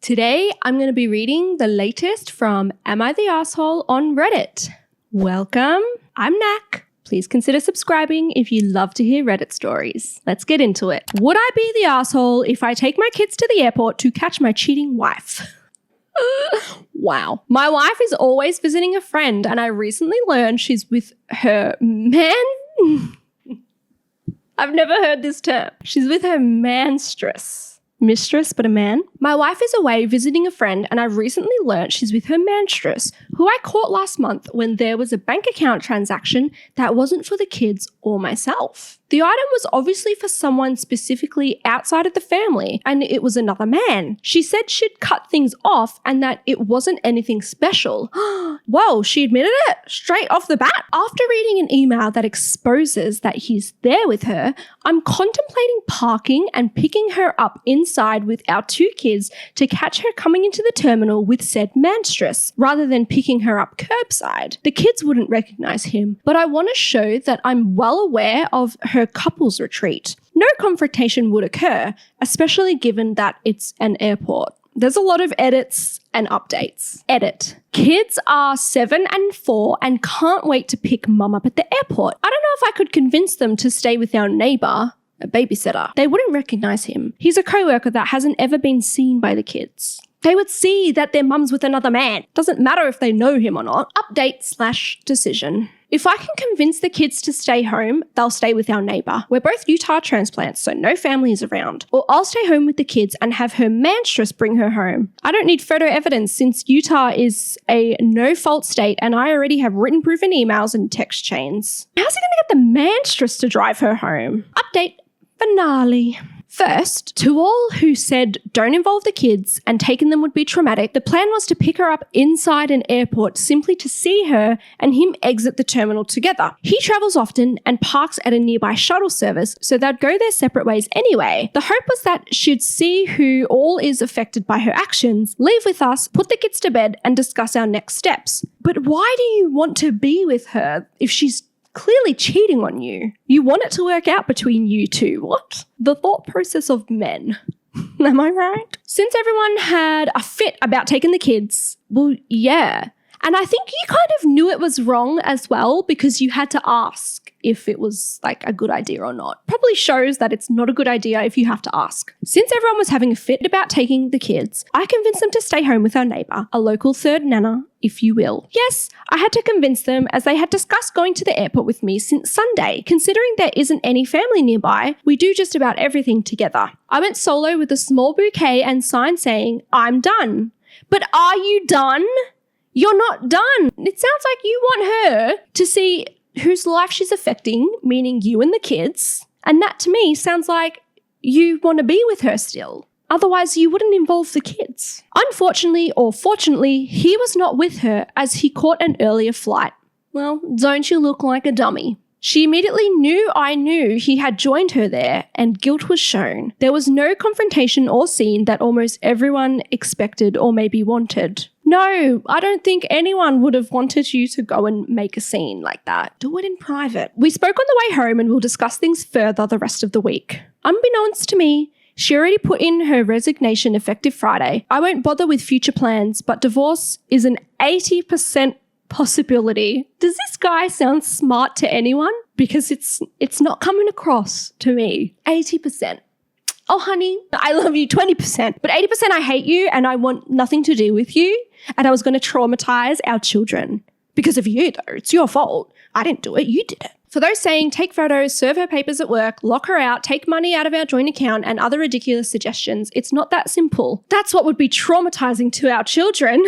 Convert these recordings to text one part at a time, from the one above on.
Today, I'm going to be reading the latest from Am I the Asshole on Reddit. Welcome, I'm Nak. Please consider subscribing if you love to hear Reddit stories. Let's get into it. Would I be the asshole if I take my kids to the airport to catch my cheating wife? Wow. My wife is always visiting a friend and I recently learned she's with her man... I've never heard this term. She's with her manstress. Mistress, but a man. My wife is away visiting a friend and I recently learnt she's with her manstress, who I caught last month when there was a bank account transaction that wasn't for the kids or myself. The item was obviously for someone specifically outside of the family, and it was another man. She said she'd cut things off and that it wasn't anything special. Whoa, she admitted it straight off the bat. After reading an email that exposes that he's there with her, I'm contemplating parking and picking her up inside with our two kids to catch her coming into the terminal with said manstress, rather than picking her up curbside. The kids wouldn't recognize him, but I want to show that I'm well aware of her couples retreat. No confrontation would occur, especially given that it's an airport. There's a lot of edits and updates. Edit. Kids are 7 and 4 and can't wait to pick mum up at the airport. I don't know if I could convince them to stay with our neighbour, a babysitter. They wouldn't recognize him. He's a co-worker that hasn't ever been seen by the kids. They would see that their mum's with another man. Doesn't matter if they know him or not. Update/decision. If I can convince the kids to stay home, they'll stay with our neighbour. We're both Utah transplants, so no family is around. Or I'll stay home with the kids and have her manstress bring her home. I don't need photo evidence since Utah is a no-fault state and I already have written proof in emails and text chains. How's he going to get the manstress to drive her home? Update finale. First, to all who said don't involve the kids and taking them would be traumatic, the plan was to pick her up inside an airport simply to see her and him exit the terminal together. He travels often and parks at a nearby shuttle service, so they'd go their separate ways anyway. The hope was that she'd see who all is affected by her actions, leave with us, put the kids to bed and discuss our next steps. But why do you want to be with her if she's clearly cheating on you? You want it to work out between you two. What? The thought process of men. Am I right? Since everyone had a fit about taking the kids, well, yeah. And I think you kind of knew it was wrong as well because you had to ask if it was like a good idea or not. Probably shows that it's not a good idea if you have to ask. Since everyone was having a fit about taking the kids, I convinced them to stay home with our neighbour, a local third nana, if you will. Yes, I had to convince them as they had discussed going to the airport with me since Sunday. Considering there isn't any family nearby, we do just about everything together. I went solo with a small bouquet and sign saying, I'm done. But are you done? You're not done. It sounds like you want her to see whose life she's affecting, meaning you and the kids. And that to me sounds like you want to be with her still. Otherwise, you wouldn't involve the kids. Unfortunately or fortunately, he was not with her as he caught an earlier flight. Well, don't you look like a dummy? She immediately knew I knew he had joined her there and guilt was shown. There was no confrontation or scene that almost everyone expected or maybe wanted. No, I don't think anyone would have wanted you to go and make a scene like that. Do it in private. We spoke on the way home and we'll discuss things further the rest of the week. Unbeknownst to me, she already put in her resignation effective Friday. I won't bother with future plans, but divorce is an 80% possibility. Does this guy sound smart to anyone? Because it's not coming across to me. 80%. Oh, honey, I love you 20%, but 80% I hate you and I want nothing to do with you. And I was going to traumatize our children. Because of you, though. It's your fault. I didn't do it. You did it. For those saying take photos, serve her papers at work, lock her out, take money out of our joint account and other ridiculous suggestions, it's not that simple. That's what would be traumatizing to our children.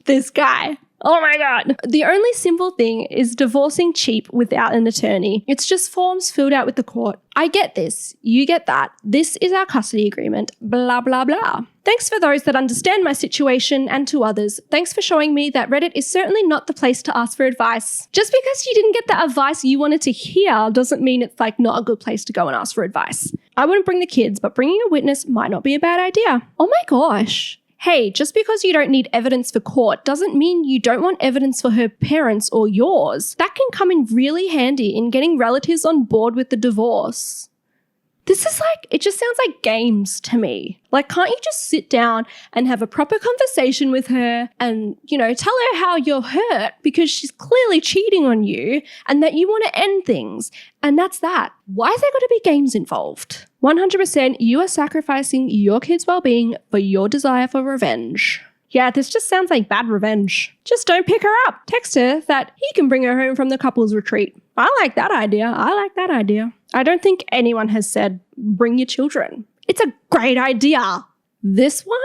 This guy. Oh my God. The only simple thing is divorcing cheap without an attorney. It's just forms filled out with the court. I get this. You get that. This is our custody agreement. Blah, blah, blah. Thanks for those that understand my situation and to others. Thanks for showing me that Reddit is certainly not the place to ask for advice. Just because you didn't get the advice you wanted to hear doesn't mean it's like not a good place to go and ask for advice. I wouldn't bring the kids, but bringing a witness might not be a bad idea. Oh my gosh. Hey, just because you don't need evidence for court doesn't mean you don't want evidence for her parents or yours. That can come in really handy in getting relatives on board with the divorce. It just sounds like games to me. Like, can't you just sit down and have a proper conversation with her and, tell her how you're hurt because she's clearly cheating on you and that you want to end things. And that's that. Why is there got to be games involved? 100% you are sacrificing your kid's well-being for your desire for revenge. Yeah, this just sounds like bad revenge. Just don't pick her up. Text her that he can bring her home from the couple's retreat. I like that idea. I don't think anyone has said, bring your children. It's a great idea. This one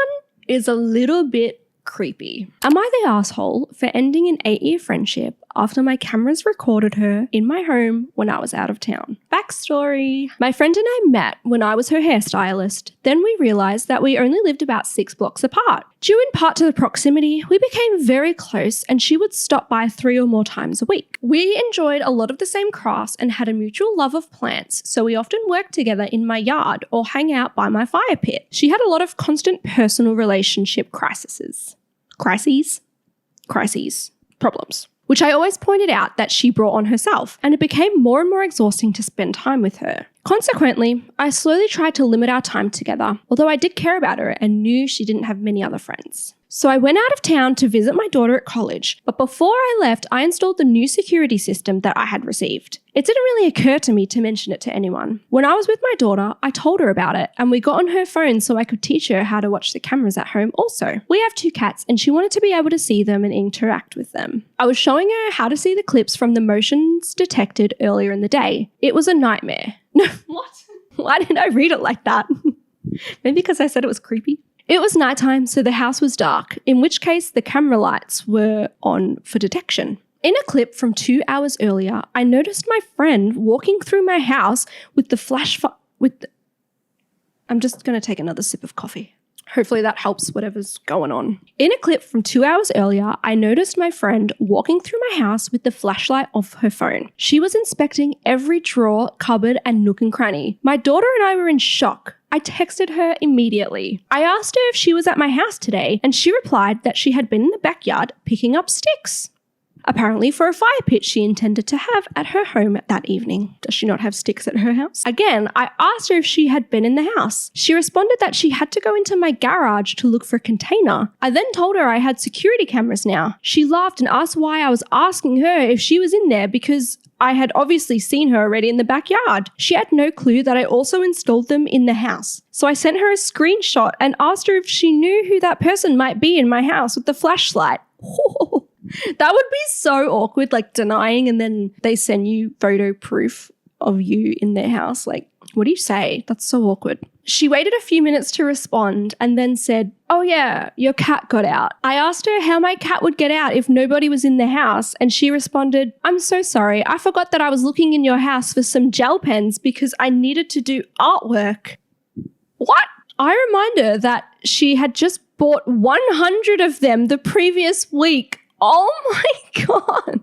is a little bit creepy. Am I the asshole for ending an 8-year friendship after my cameras recorded her in my home when I was out of town? Backstory. My friend and I met when I was her hairstylist. Then we realized that we only lived about 6 blocks apart. Due in part to the proximity, we became very close and she would stop by 3 or more times a week. We enjoyed a lot of the same crafts and had a mutual love of plants, so we often worked together in my yard or hang out by my fire pit. She had a lot of constant personal relationship problems, which I always pointed out that she brought on herself, and it became more and more exhausting to spend time with her. Consequently, I slowly tried to limit our time together, although I did care about her and knew she didn't have many other friends. So I went out of town to visit my daughter at college, but before I left, I installed the new security system that I had received. It didn't really occur to me to mention it to anyone. When I was with my daughter, I told her about it, and we got on her phone so I could teach her how to watch the cameras at home also. We have 2 cats, and she wanted to be able to see them and interact with them. I was showing her how to see the clips from the motions detected earlier in the day. It was a nightmare. No, what? Why did I read it like that? Maybe because I said it was creepy. It was nighttime, so the house was dark, in which case the camera lights were on for detection. In a clip from 2 hours earlier, I noticed my friend walking through my house with the I'm just going to take another sip of coffee. Hopefully that helps whatever's going on. In a clip from 2 hours earlier, I noticed my friend walking through my house with the flashlight off her phone. She was inspecting every drawer, cupboard, and nook and cranny. My daughter and I were in shock. I texted her immediately. I asked her if she was at my house today, and she replied that she had been in the backyard picking up sticks. Apparently for a fire pit she intended to have at her home that evening. Does she not have sticks at her house? Again, I asked her if she had been in the house. She responded that she had to go into my garage to look for a container. I then told her I had security cameras now. She laughed and asked why I was asking her if she was in there because I had obviously seen her already in the backyard. She had no clue that I also installed them in the house. So I sent her a screenshot and asked her if she knew who that person might be in my house with the flashlight. That would be so awkward, like denying and then they send you photo proof of you in their house. Like, what do you say? That's so awkward. She waited a few minutes to respond and then said, "Oh yeah, your cat got out." I asked her how my cat would get out if nobody was in the house, and she responded, "I'm so sorry. I forgot that I was looking in your house for some gel pens because I needed to do artwork." What? I remind her that she had just bought 100 of them the previous week. Oh my God.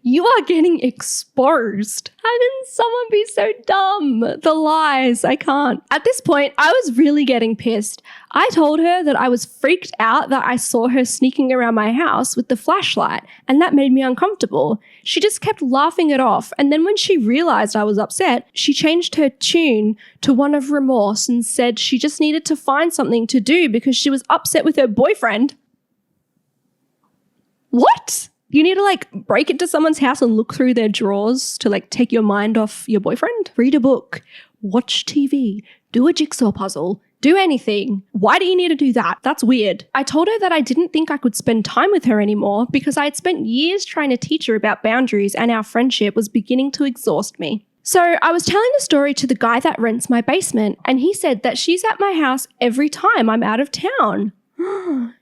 You are getting exposed. How can someone be so dumb? The lies. I can't. At this point, I was really getting pissed. I told her that I was freaked out that I saw her sneaking around my house with the flashlight, and that made me uncomfortable. She just kept laughing it off, and then when she realized I was upset, she changed her tune to one of remorse and said she just needed to find something to do because she was upset with her boyfriend. What? You need to break into someone's house and look through their drawers to take your mind off your boyfriend? Read a book, watch TV, do a jigsaw puzzle, do anything. Why do you need to do that? That's weird. I told her that I didn't think I could spend time with her anymore because I had spent years trying to teach her about boundaries and our friendship was beginning to exhaust me. So I was telling the story to the guy that rents my basement, and he said that she's at my house every time I'm out of town.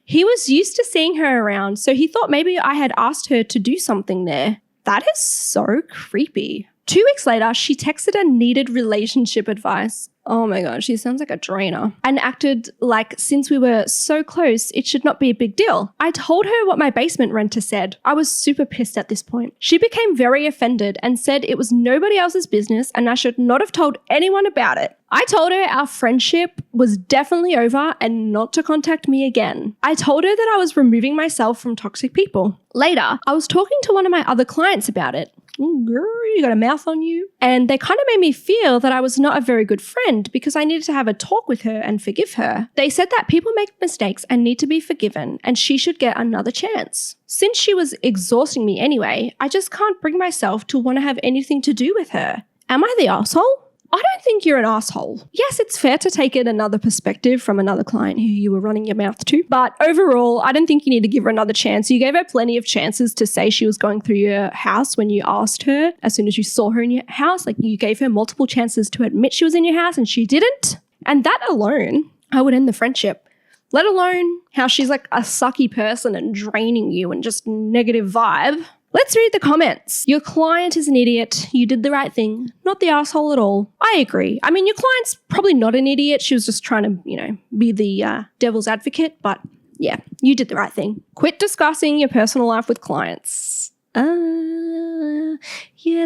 He was used to seeing her around, so he thought maybe I had asked her to do something there. That is so creepy. 2 weeks later, she texted and needed relationship advice. Oh my God, she sounds like a drainer. And acted like since we were so close, it should not be a big deal. I told her what my basement renter said. I was super pissed at this point. She became very offended and said it was nobody else's business and I should not have told anyone about it. I told her our friendship was definitely over and not to contact me again. I told her that I was removing myself from toxic people. Later, I was talking to one of my other clients about it. "Ooh, girl, you got a mouth on you." And they kind of made me feel that I was not a very good friend because I needed to have a talk with her and forgive her. They said that people make mistakes and need to be forgiven and she should get another chance. Since she was exhausting me anyway, I just can't bring myself to want to have anything to do with her. Am I the asshole? I don't think you're an asshole. Yes, it's fair to take it another perspective from another client who you were running your mouth to. But overall, I don't think you need to give her another chance. You gave her plenty of chances to say she was going through your house when you asked her. As soon as you saw her in your house, like you gave her multiple chances to admit she was in your house and she didn't. And that alone, I would end the friendship. Let alone how she's like a sucky person and draining you and just negative vibe. Let's read the comments. Your client is an idiot. You did the right thing. Not the asshole at all. I agree. I mean, your client's probably not an idiot. She was just trying to, be the devil's advocate. But yeah, you did the right thing. Quit discussing your personal life with clients. Yeah,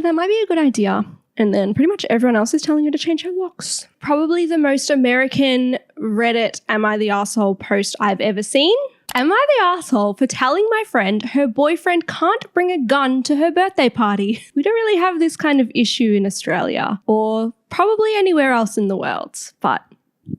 that might be a good idea. And then pretty much everyone else is telling you to change her locks. Probably the most American Reddit Am I the Asshole post I've ever seen. Am I the asshole for telling my friend her boyfriend can't bring a gun to her birthday party? We don't really have this kind of issue in Australia or probably anywhere else in the world, but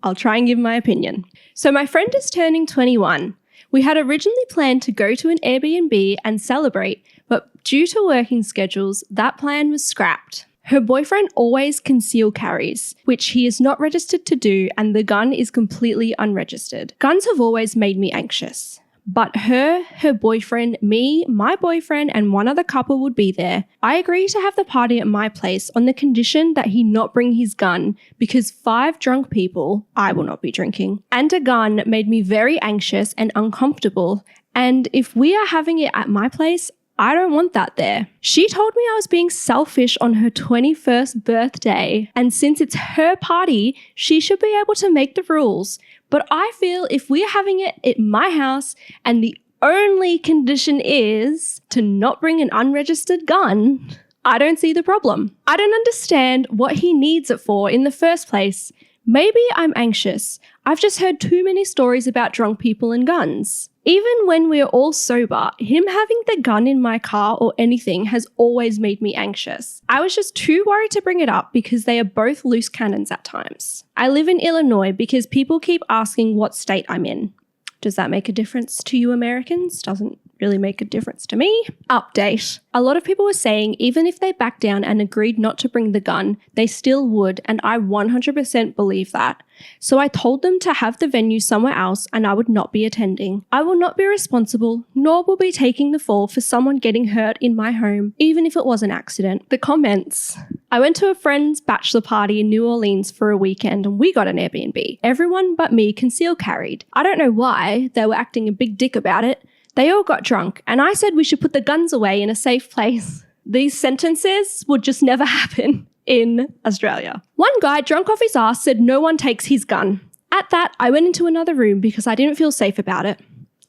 I'll try and give my opinion. So my friend is turning 21. We had originally planned to go to an Airbnb and celebrate, but due to working schedules, that plan was scrapped. Her boyfriend always conceal carries, which he is not registered to do, and the gun is completely unregistered. Guns have always made me anxious. But her boyfriend, me, my boyfriend, and one other couple would be there. I agreed to have the party at my place on the condition that he not bring his gun because 5 drunk people, I will not be drinking, and a gun made me very anxious and uncomfortable. And if we are having it at my place, I don't want that there. She told me I was being selfish on her 21st birthday, and since it's her party, she should be able to make the rules. But I feel if we're having it at my house and the only condition is to not bring an unregistered gun, I don't see the problem. I don't understand what he needs it for in the first place. Maybe I'm anxious. I've just heard too many stories about drunk people and guns. Even when we're all sober, him having the gun in my car or anything has always made me anxious. I was just too worried to bring it up because they are both loose cannons at times. I live in Illinois because people keep asking what state I'm in. Does that make a difference to you Americans? Doesn't really make a difference to me. Update. A lot of people were saying even if they backed down and agreed not to bring the gun, they still would, and I 100% believe that. So I told them to have the venue somewhere else and I would not be attending. I will not be responsible, nor will be taking the fall for someone getting hurt in my home, even if it was an accident. The comments. I went to a friend's bachelor party in New Orleans for a weekend and we got an Airbnb. Everyone but me conceal carried. I don't know why they were acting a big dick about it. They all got drunk and I said we should put the guns away in a safe place. These sentences would just never happen in Australia. One guy drunk off his ass said no one takes his gun. At that, I went into another room because I didn't feel safe about it.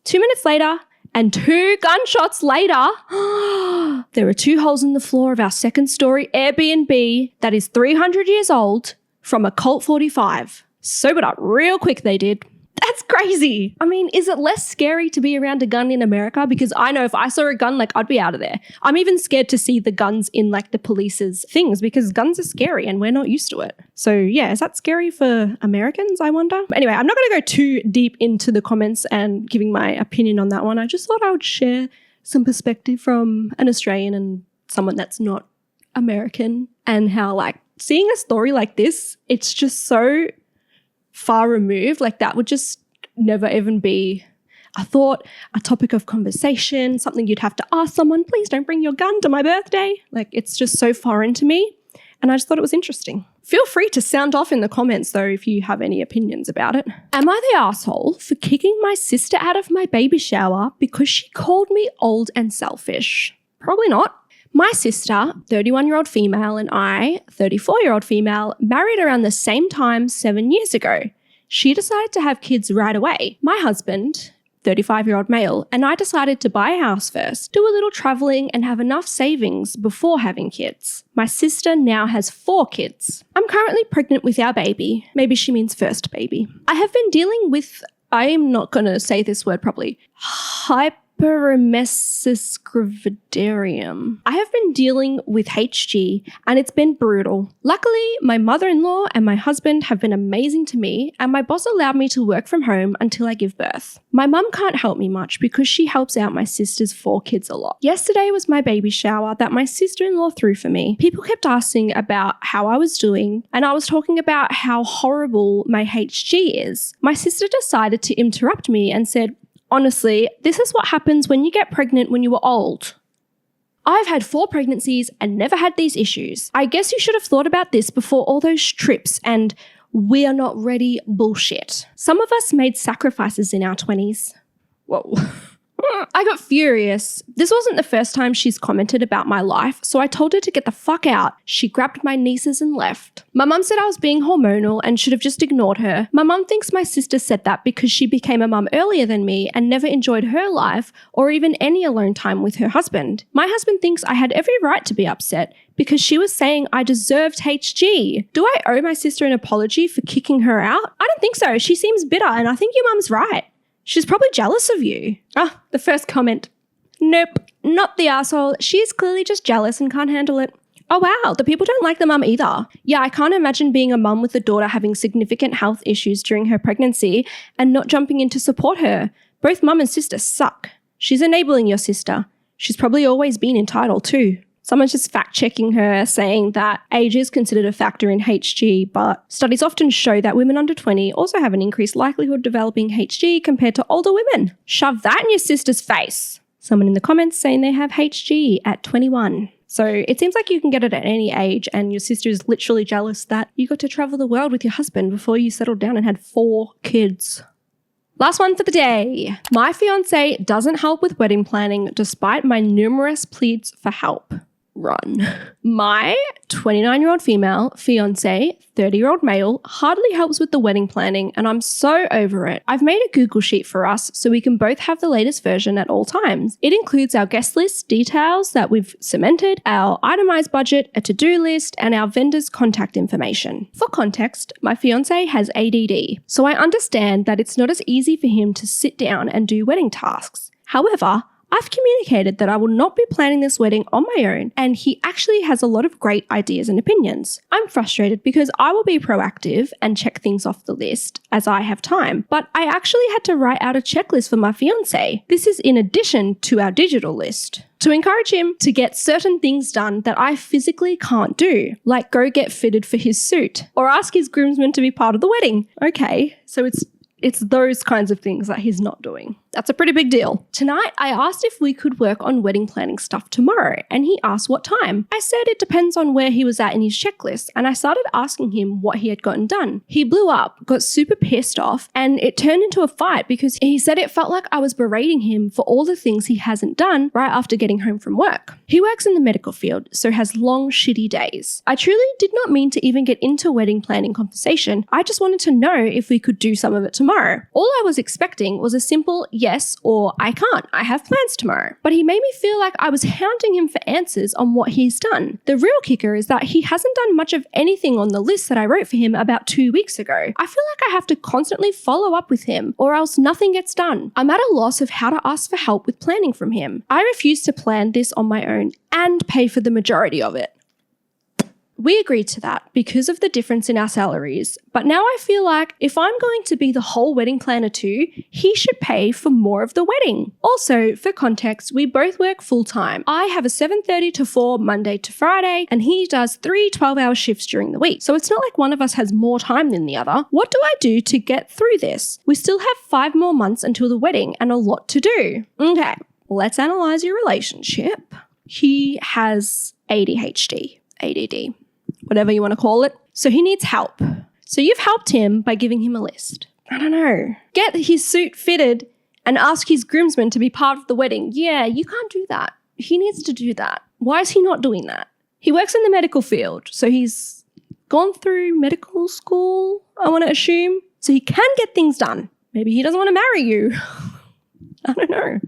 2 minutes later, and 2 gunshots later, there are 2 holes in the floor of our 2nd story Airbnb that is 300 years old from a Colt 45. Sobered up real quick they did. That's crazy. I mean, is it less scary to be around a gun in America? Because I know if I saw a gun, I'd be out of there. I'm even scared to see the guns in the police's things because guns are scary and we're not used to it. So yeah, is that scary for Americans, I wonder? But anyway, I'm not going to go too deep into the comments and giving my opinion on that one. I just thought I would share some perspective from an Australian and someone that's not American and how seeing a story like this, it's just so far removed, that would just never even be a thought, a topic of conversation, something you'd have to ask someone, please don't bring your gun to my birthday. It's just so foreign to me. And I just thought it was interesting. Feel free to sound off in the comments though if you have any opinions about it. Am I the asshole for kicking my sister out of my baby shower because she called me old and selfish? Probably not. My sister, 31-year-old female, and I, 34-year-old female, married around the same time 7 years ago. She decided to have kids right away. My husband, 35-year-old male, and I decided to buy a house first, do a little traveling, and have enough savings before having kids. My sister now has 4 kids. I'm currently pregnant with our baby. Maybe she means first baby. I have been dealing with, I am not going to say this word properly, Hyperemesis gravidarium. I have been dealing with HG and it's been brutal. Luckily, my mother-in-law and my husband have been amazing to me and my boss allowed me to work from home until I give birth. My mum can't help me much because she helps out my sister's 4 kids a lot. Yesterday was my baby shower that my sister-in-law threw for me. People kept asking about how I was doing and I was talking about how horrible my HG is. My sister decided to interrupt me and said, "Honestly, this is what happens when you get pregnant when you were old. I've had 4 pregnancies and never had these issues. I guess you should have thought about this before all those trips and we are not ready bullshit." Some of us made sacrifices in our 20s. Whoa. I got furious. This wasn't the first time she's commented about my life, so I told her to get the fuck out. She grabbed my nieces and left. My mum said I was being hormonal and should have just ignored her. My mum thinks my sister said that because she became a mum earlier than me and never enjoyed her life or even any alone time with her husband. My husband thinks I had every right to be upset because she was saying I deserved HG. Do I owe my sister an apology for kicking her out? I don't think so. She seems bitter and I think your mum's right. She's probably jealous of you. The first comment. Nope, not the asshole. She is clearly just jealous and can't handle it. Oh wow, the people don't like the mum either. Yeah, I can't imagine being a mum with a daughter having significant health issues during her pregnancy and not jumping in to support her. Both mum and sister suck. She's enabling your sister. She's probably always been entitled too. Someone's just fact-checking her, saying that age is considered a factor in HG, but studies often show that women under 20 also have an increased likelihood of developing HG compared to older women. Shove that in your sister's face. Someone in the comments saying they have HG at 21. So it seems like you can get it at any age, and your sister is literally jealous that you got to travel the world with your husband before you settled down and had 4 kids. Last one for the day. My fiance doesn't help with wedding planning despite my numerous pleas for help. Run. My 29-year-old female fiance, 30-year-old male, hardly helps with the wedding planning and I'm so over it. I've made a Google sheet for us so we can both have the latest version at all times. It includes our guest list, details that we've cemented, our itemized budget, a to-do list, and our vendor's contact information. For context, my fiance has ADD, so I understand that it's not as easy for him to sit down and do wedding tasks. However, I've communicated that I will not be planning this wedding on my own, and he actually has a lot of great ideas and opinions. I'm frustrated because I will be proactive and check things off the list as I have time, but I actually had to write out a checklist for my fiance. This is in addition to our digital list, to encourage him to get certain things done that I physically can't do, like go get fitted for his suit or ask his groomsmen to be part of the wedding. Okay, so it's those kinds of things that he's not doing. That's a pretty big deal. Tonight, I asked if we could work on wedding planning stuff tomorrow, and he asked what time. I said it depends on where he was at in his checklist, and I started asking him what he had gotten done. He blew up, got super pissed off, and it turned into a fight because he said it felt like I was berating him for all the things he hasn't done right after getting home from work. He works in the medical field, so has long, shitty days. I truly did not mean to even get into wedding planning conversation. I just wanted to know if we could do some of it tomorrow. All I was expecting was a simple yes or I can't, I have plans tomorrow. But he made me feel like I was hounding him for answers on what he's done. The real kicker is that he hasn't done much of anything on the list that I wrote for him about 2 weeks ago. I feel like I have to constantly follow up with him or else nothing gets done. I'm at a loss of how to ask for help with planning from him. I refuse to plan this on my own and pay for the majority of it. We agreed to that because of the difference in our salaries, but now I feel like if I'm going to be the whole wedding planner too, he should pay for more of the wedding. Also, for context, we both work full-time. I have a 7:30 to 4 Monday to Friday, and he does 3 12-hour shifts during the week. So it's not like one of us has more time than the other. What do I do to get through this? We still have 5 more months until the wedding and a lot to do. Okay, let's analyze your relationship. He has ADHD, ADD. Whatever you want to call it. So he needs help. So you've helped him by giving him a list. I don't know. Get his suit fitted and ask his groomsmen to be part of the wedding. Yeah, you can't do that. He needs to do that. Why is he not doing that? He works in the medical field, so he's gone through medical school, I want to assume. So he can get things done. Maybe he doesn't want to marry you. I don't know.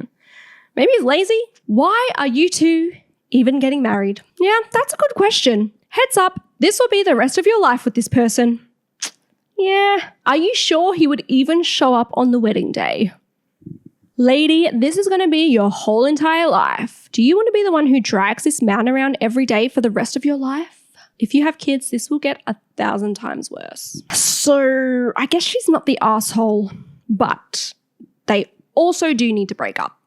Maybe he's lazy. Why are you two even getting married? Yeah, that's a good question. Heads up, this will be the rest of your life with this person. Yeah. Are you sure he would even show up on the wedding day? Lady, this is going to be your whole entire life. Do you want to be the one who drags this man around every day for the rest of your life? If you have kids, this will get 1,000 times worse. So I guess she's not the asshole, but they also do need to break up.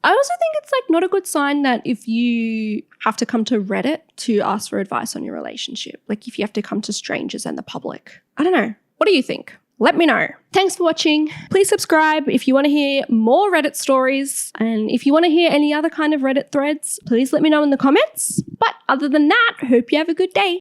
I also think it's like not a good sign that if you have to come to Reddit to ask for advice on your relationship, like if you have to come to strangers and the public. I don't know. What do you think? Let me know. Thanks for watching. Please subscribe if you want to hear more Reddit stories. And if you want to hear any other kind of Reddit threads, please let me know in the comments. But other than that, hope you have a good day.